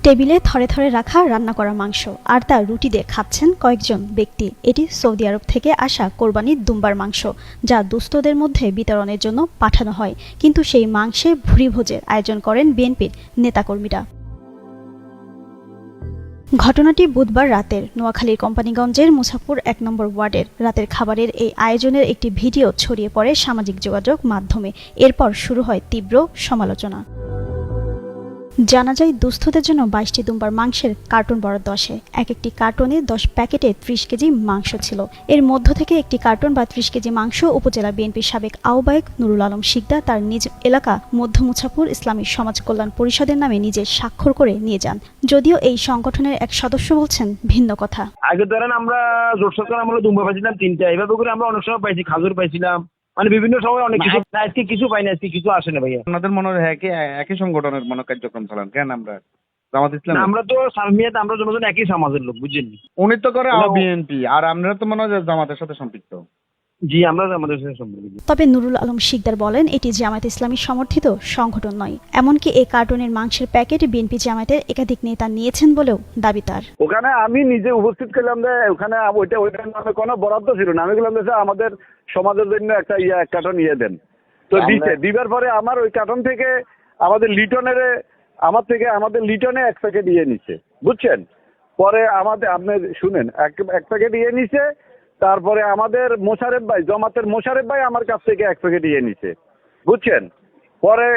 টেবিলে থরে থরে রাখা রান্না করা মাংস আর তা রুটি দিয়ে খাচ্ছেন কয়েকজন ব্যক্তি। এটি সৌদি আরব থেকে আসা কোরবানির দুম্বার মাংস, যা দুস্থদের মধ্যে বিতরণের জন্য পাঠানো হয়। কিন্তু সেই মাংসে ভুরিভোজের আয়োজন করেন বিএনপির নেতাকর্মীরা। ঘটনাটি বুধবার রাতের নোয়াখালীর কোম্পানিগঞ্জের মুছাপুর ১ নম্বর ওয়ার্ডের। রাতের খাবারের এই আয়োজনের একটি ভিডিও ছড়িয়ে পড়ে সামাজিক যোগাযোগ মাধ্যমে। এরপর শুরু হয় তীব্র সমালোচনা। জানা যায়, দুস্থদের জন্য ২২টি দুম্বার মাংসের কার্টুন বরাদ্দ আসে। এক একটি কার্টুনে ১০ প্যাকেটে ৩০ কেজি মাংস ছিল। এর মধ্য থেকে একটি কার্টুন বা ৩০ কেজি মাংস উপজেলা বিএনপির সাবেক আহ্বায়ক নুরুল আলম শিকদার তার নিজ এলাকা মধ্য মুছাপুর ইসলামী সমাজ কল্যাণ পরিষদের নামে নিজে স্বাক্ষর করে নিয়ে যান। যদিও এই সংগঠনের এক সদস্য বলছেন ভিন্ন কথা। আগে ধরেন আমরা জোট সরকার আমলে দুম্বা পাইছিলাম ৩টা, এভাবে করে আমরা অনেক সময় পাইছি, খাজুর পাইছিলাম, মানে বিভিন্ন সময় অনেক কিছু। আজকে কিছু পাইনি, আজকে কিছু আসে না ভাইয়া। আপনাদের মনে হয় একই সংগঠনের মনে কার্যক্রম চালান কেন? আমরা জামাত ইসলাম, আমরা তো সালমিয়াত, আমরা জনগণ একই সমাজের লোক, বুঝছেন? উনি তো করে বিএনপি, আর আপনারা তো মনে হয় জামাতের সাথে সম্পৃক্ত। জি, আমরা আমাদের সাথে সম্পর্কিত। তবে নুরুল আলম শিকদার বলেন, এটি জামায়াত ইসলামী সমর্থিত সংগঠন নয়। এমনকি এই কার্টুনের মাংসের প্যাকেট বিএনপি জামায়াতের একাধিক নেতা নিয়েছেন বলেও দাবি তার। ওখানে আমি নিজে উপস্থিত ছিলাম যে ওখানে ওইটার নামে কোনো বরাদ্দ ছিল না। আমি বললাম যে আমাদের সমাজের জন্য একটা এক কার্টন দেন। তো দিবার পরে আমার ওই কার্টন থেকে আমাদের লিটনে 1 প্যাকেট নিচ্ছে, বুঝছেন? পরে আপনি শুনেন, এক প্যাকেট নিছে। তারপরে আমাদের মোশারেফ ভাই, জামাতের মোশারেফ ভাই আমার কাছ থেকে 1 প্যাকেট নিছে, বুঝছেন? পরে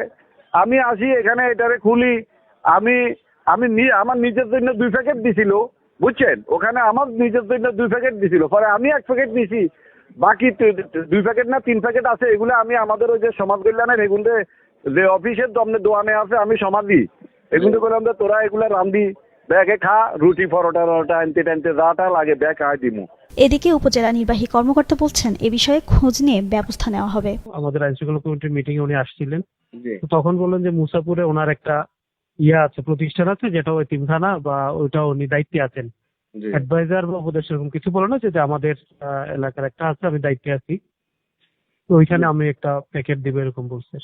আমি আসি এখানে, এটারে খুলি। আমি আমার নিজের জন্য 2 প্যাকেট দিছিল, বুঝছেন? ওখানে আমার নিজের জন্য 2 প্যাকেট দিছিল। পরে আমি 1 প্যাকেট দিছি, বাকি 2 প্যাকেট না 3 প্যাকেট আছে। এগুলো আমি আমাদের ওই যে সমাজ কল্যাণের এগুলো যে অফিসের দোয়ানে আছে, আমি সমাধি এগুলো বললাম যে তোরা এগুলো রান্ধি, ব্যাগে খা, রুটি পরোটা আনতে যাটা লাগে ব্যাগ খাই দিমু। এদিকে উপজেলা নির্বাহী কর্মকর্তা বলছেন, এ বিষয়ে খোঁজ নিয়ে ব্যবস্থা নেওয়া হবে। আমাদের আইনশৃঙ্খলা কমিটির মিটিং উনি আসছিলেন, জি। তখন বললেন যে মুসাপুরে ওনার একটা আছে, প্রতিষ্ঠান আছে, যেটা এতিমখানা বা ওইটা উনি দায়িত্বে আছেন, জি। অ্যাডভাইজার বা উপদেশ এরকম কিছু বলে না, যে আমাদের এলাকার একটা আছে, আমি দায়িত্বে আছি, তো ওইখানে আমি একটা প্যাকেট দিব এরকম বলছে।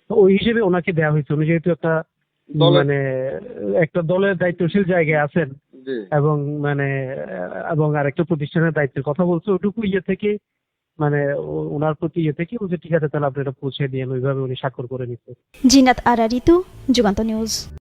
তো ওই হিসেবে ওনাকে দেওয়া হয়েছে। উনি যেহেতু মানে একটা দলের দায়িত্বশীল জায়গায় আছেন জি। এবং আরেকটা প্রতিষ্ঠানের দায়িত্বের কথা বলছে, ওইটুকু থেকে ওনার প্রতি থেকে বলছে ঠিক আছে, তাহলে আপনি এটা পৌঁছে দিয়ে ওইভাবে উনি স্বাক্ষর করে নিচ্ছে। জিনাত আরা ঋতু, যুগান্ত নিউজ।